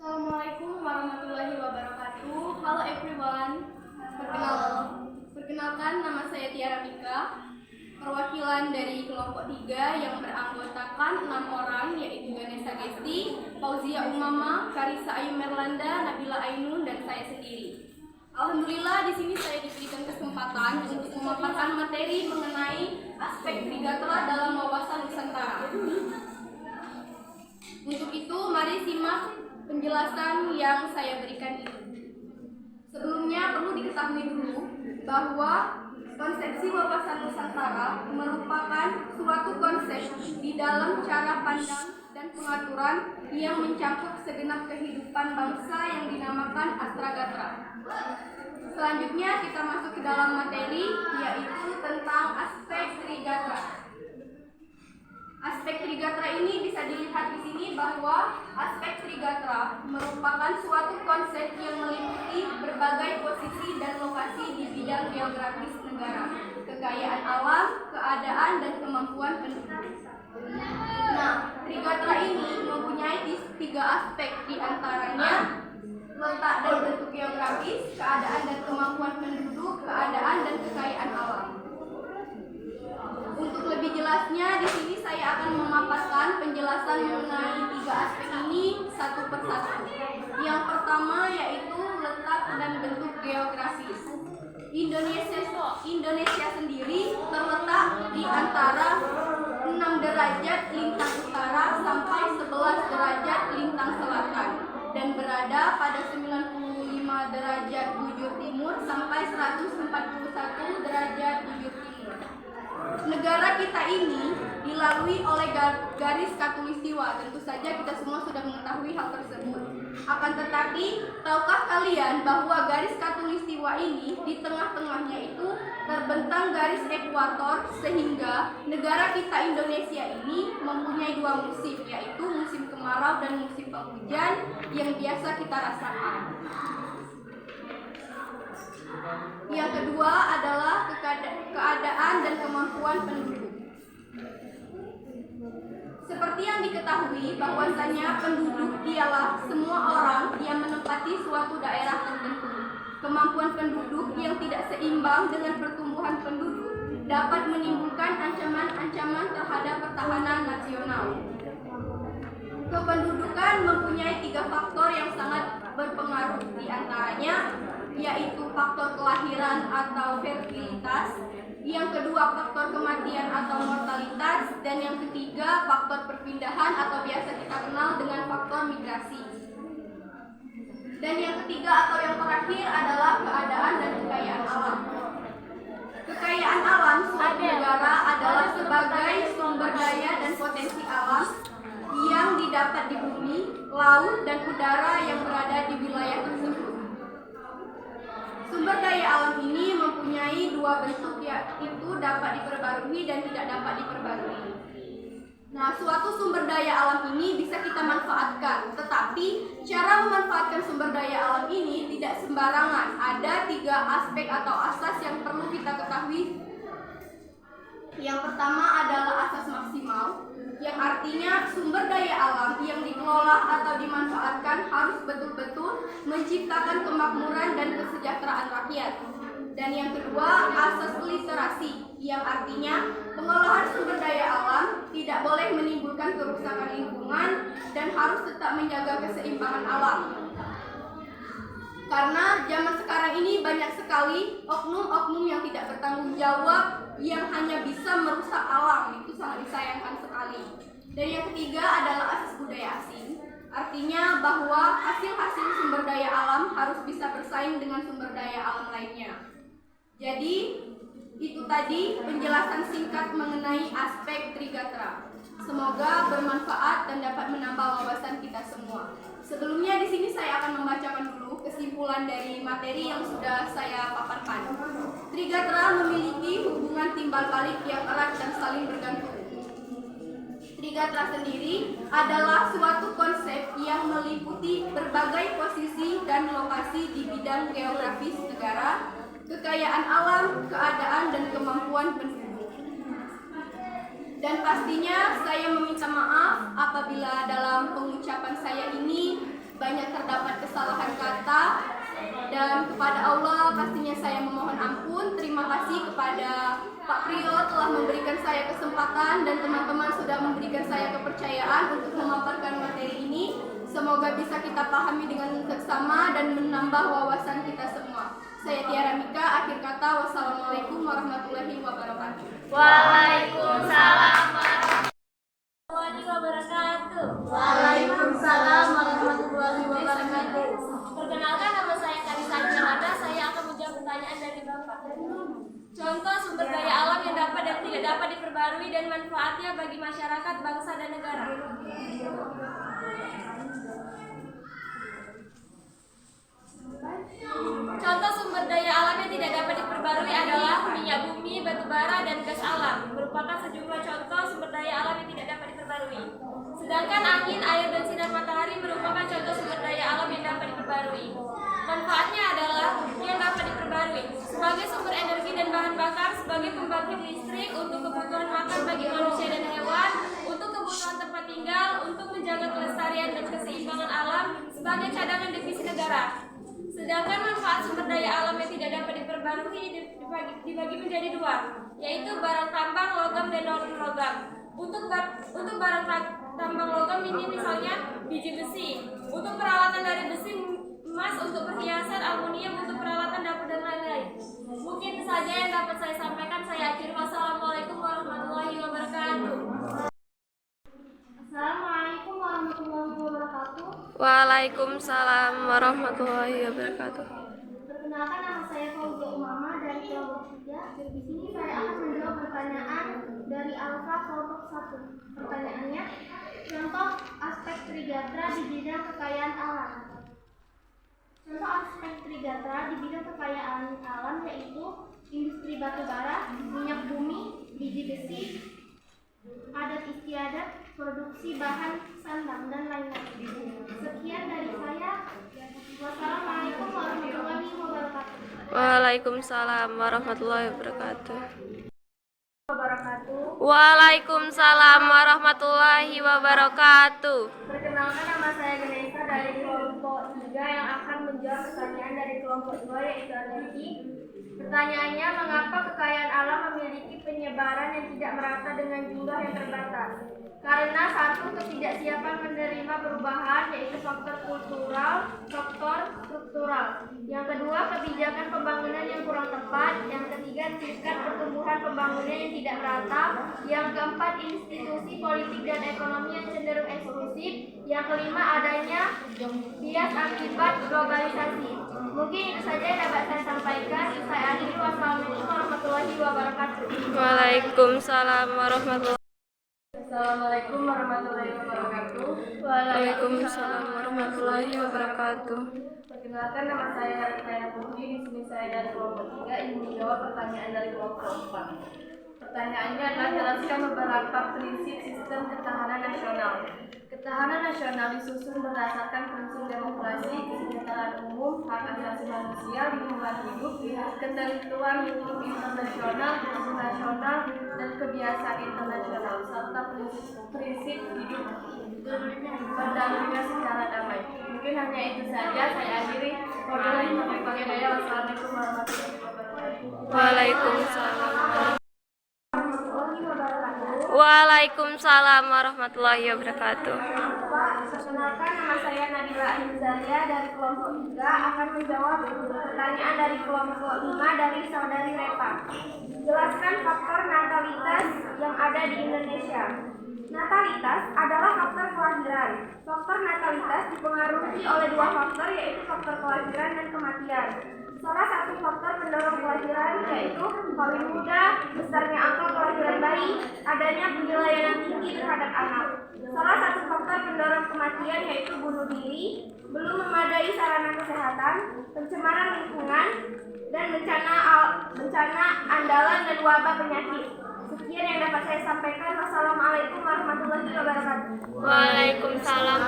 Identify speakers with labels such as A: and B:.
A: Assalamualaikum warahmatullahi wabarakatuh. Halo everyone. Perkenalkan, nama saya Tiara Mika, perwakilan dari kelompok 3 yang beranggotakan 6 orang, yaitu Ganesha Gesti, Fauzia Umama, Karissa Ayu Merlanda, Nabila Ainun, dan saya sendiri. Alhamdulillah, di sini saya diberikan kesempatan untuk memaparkan materi mengenai aspek Trigatra dalam wawasan Nusantara. Untuk itu, mari simak penjelasan yang saya berikan ini. Sebelumnya perlu diketahui dulu bahwa konsepsi wawasan Nusantara merupakan suatu konsep di dalam cara pandang dan pengaturan yang mencakup segenap kehidupan bangsa yang dinamakan Astragatra. Selanjutnya kita masuk ke dalam materi, yaitu tentang aspek Trigatra. Aspek Trigatra ini bisa dilihat di sini bahwa aspek Trigatra merupakan suatu konsep yang meliputi berbagai posisi dan lokasi di bidang geografis negara, kekayaan alam, keadaan, dan kemampuan penduduk. Nah, Trigatra ini mempunyai 3 aspek, diantaranya letak dan bentuk geografis, keadaan dan kemampuan penduduk, keadaan dan kekayaan alam. Untuk lebih jelasnya, di sini saya akan memaparkan penjelasan mengenai 3 aspek ini satu persatu. Yang pertama yaitu letak dan bentuk geografis. Indonesia sendiri terletak di antara 6 derajat lintang utara sampai 11 derajat lintang selatan dan berada pada 95 derajat bujur timur sampai 141 derajat bujur timur. Negara kita ini dilalui oleh garis khatulistiwa. Tentu saja kita semua sudah mengetahui hal tersebut. Akan tetapi, tahukah kalian bahwa garis khatulistiwa ini di tengah-tengahnya itu terbentang garis ekuator, sehingga negara kita Indonesia ini mempunyai 2 musim, yaitu musim kemarau dan musim penghujan yang biasa kita rasakan. Yang kedua adalah keadaan dan kemampuan penduduk. Seperti yang diketahui bahwasanya penduduk ialah semua orang yang menempati suatu daerah tertentu. Kemampuan penduduk yang tidak seimbang dengan pertumbuhan penduduk dapat menimbulkan ancaman-ancaman terhadap pertahanan nasional. Kependudukan mempunyai 3 faktor yang sangat berpengaruh, diantaranya yaitu faktor kelahiran atau fertilitas, yang kedua faktor kematian atau mortalitas, dan yang ketiga faktor perpindahan atau biasa kita kenal dengan faktor migrasi. Dan yang ketiga atau yang terakhir adalah keadaan dan kekayaan alam. Kekayaan alam suatu negara adalah sebagai sumber daya dan potensi alam yang didapat di bumi, laut, dan udara yang berada di wilayah tersebut. Sumber daya alam ini mempunyai 2 bentuk, yaitu dapat diperbarui dan tidak dapat diperbarui. Nah, suatu sumber daya alam ini bisa kita manfaatkan, tetapi cara memanfaatkan sumber daya alam ini tidak sembarangan. Ada 3 aspek atau asas yang perlu kita ketahui. Yang pertama adalah asas maksimal, yang artinya sumber daya alam yang dikelola atau dimanfaatkan harus betul-betul menciptakan kemakmuran dan kesejahteraan rakyat. Dan yang kedua, asas literasi, yang artinya pengolahan sumber daya alam tidak boleh menimbulkan kerusakan lingkungan dan harus tetap menjaga keseimbangan alam. Karena zaman sekarang ini banyak sekali oknum-oknum yang tidak bertanggung jawab yang hanya bisa merusak alam. Itu sangat disayangkan sekali. Dan yang ketiga adalah asas budaya asing. Artinya bahwa hasil-hasil sumber daya alam harus bisa bersaing dengan sumber daya alam lainnya. Jadi, itu tadi penjelasan singkat mengenai aspek Trigatra. Semoga bermanfaat dan dapat menambah wawasan kita semua. Sebelumnya di sini saya akan membacakan dulu kesimpulan dari materi yang sudah saya paparkan. Trigatra memiliki hubungan timbal balik yang erat dan saling bergantung. Trigatra sendiri adalah suatu konsep yang meliputi berbagai posisi dan lokasi di bidang geografis negara, kekayaan alam, keadaan, dan kemampuan penduduk. Dan pastinya saya meminta maaf apabila dalam pengucapan saya ini banyak terdapat kesalahan kata, dan kepada Allah pastinya saya memohon ampun. Terima kasih kepada Pak Priyo telah memberikan saya kesempatan dan teman-teman sudah memberikan saya kepercayaan untuk memaparkan materi ini. Semoga bisa kita pahami dengan seksama dan menambah wawasan kita semua. Saya Tiara Mika, akhir kata, wassalamualaikum warahmatullahi wabarakatuh.
B: Waalaikumsalam warahmatullahi wabarakatuh.
A: Waalaikumsalam warahmatullahi wabarakatuh.
B: Perkenalkan, nama saya Kanisa Janata. Saya akan menjawab pertanyaan dari Bapak. Contoh sumber daya alam yang dapat dan tidak dapat diperbarui dan manfaatnya bagi masyarakat, bangsa, dan negara. Contoh sumber daya alam yang tidak dapat diperbarui adalah minyak bumi, batu bara, dan gas alam. Merupakan sejumlah contoh sumber daya alam yang tidak dapat diperbarui. Sedangkan angin, air, dan sinar matahari merupakan contoh sumber daya alam yang dapat diperbarui. Manfaatnya adalah yang dapat diperbarui sebagai sumber energi dan bahan bakar, sebagai pembangkit listrik, untuk kebutuhan makan bagi manusia dan hewan, untuk kebutuhan tempat tinggal, untuk menjaga kelestarian dan keseimbangan alam, sebagai cadangan devisa negara. Sedangkan manfaat sumber daya alam yang tidak dapat diperbarui dibagi menjadi dua, yaitu barang tambang, logam, dan non-logam. Untuk barang tambang logam ini misalnya biji besi, untuk peralatan dari besi, emas untuk perhiasan, aluminium untuk peralatan dapur, dan lain-lain. Mungkin itu saja yang dapat saya sampaikan. Saya akhiri. Wassalamualaikum warahmatullahi wabarakatuh.
A: Assalamualaikum warahmatullahi wabarakatuh.
C: Waalaikumsalam warahmatullahi wabarakatuh.
A: Perkenalkan, nama saya Fauzia Umama dari kelompok 3. Di sini saya akan menjawab pertanyaan dari Alfa kelompok 1. Pertanyaannya, contoh aspek Trigatra di bidang kekayaan alam. Contoh aspek Trigatra di bidang kekayaan alam yaitu industri batu bara, minyak bumi, biji besi, adat istiadat, produksi bahan sandang, dan lain-lain. Sekian dari saya. Wassalamualaikum warahmatullahi wabarakatuh.
C: Waalaikumsalam warahmatullahi wabarakatuh. Waalaikumsalam warahmatullahi wabarakatuh.
B: Perkenalkan, nama saya Ganesha dari kelompok 3 yang akan menjawab pertanyaan dari kelompok 2, yaitu energi. Pertanyaannya, mengapa kekayaan alam memiliki penyebaran yang tidak merata dengan jumlah yang terbatas? Karena satu, ketidaksiapan menerima perubahan, yaitu faktor kultural, faktor struktural. Yang kedua, kebijakan pembangunan yang kurang tepat. Yang ketiga, tingkat pertumbuhan pembangunan yang tidak merata. Yang keempat, institusi politik dan ekonomi yang cenderung eksklusif. Yang kelima, adanya bias akibat globalisasi. Mungkin itu saja yang dapat saya sampaikan. Saya akhiri. Wassalamualaikum warahmatullahi wabarakatuh.
C: Waalaikumsalam warahmatullahi wabarakatuh.
B: Assalamualaikum warahmatullahi wabarakatuh.
C: Waalaikumsalam warahmatullahi wabarakatuh.
B: Perkenalkan, nama saya Raya Putri. Di sini saya dari kelompok 3 ingin menjawab pertanyaan dari kelompok 4. Pertanyaannya adalah, jelaskan beberapa prinsip sistem ketahanan nasional. Ketahanan nasional disusun berdasarkan prinsip demokrasi, kesejahteraan umum, hak asasi manusia, lingkungan hidup, ketentuan hukum internasional, hukum nasional, dan kebiasaan internasional, serta prinsip hidup berdampingan secara damai. Mungkin hanya itu saja. Saya akhiri. Wassalamualaikum warahmatullahi wabarakatuh.
C: Waalaikumsalam. Waalaikumsalam warahmatullahi wabarakatuh.
B: Perkenalkan, nama saya Nabila Ahimzalia dari kelompok 3 akan menjawab pertanyaan dari kelompok 5 dari saudari Repa. Jelaskan faktor natalitas yang ada di Indonesia. Natalitas adalah faktor kelahiran. Faktor natalitas dipengaruhi oleh dua faktor, yaitu faktor kelahiran dan kematian. Salah satu faktor pendorong kelahiran yaitu kawin muda, besarnya angka kelahiran bayi, adanya penilaian yang tinggi terhadap anak. Salah satu faktor pendorong kematian yaitu bunuh diri, belum memadai sarana kesehatan, pencemaran lingkungan, dan bencana andalan dan wabah penyakit. Sekian yang dapat saya sampaikan. Wassalamualaikum warahmatullahi wabarakatuh.
C: Waalaikumsalam.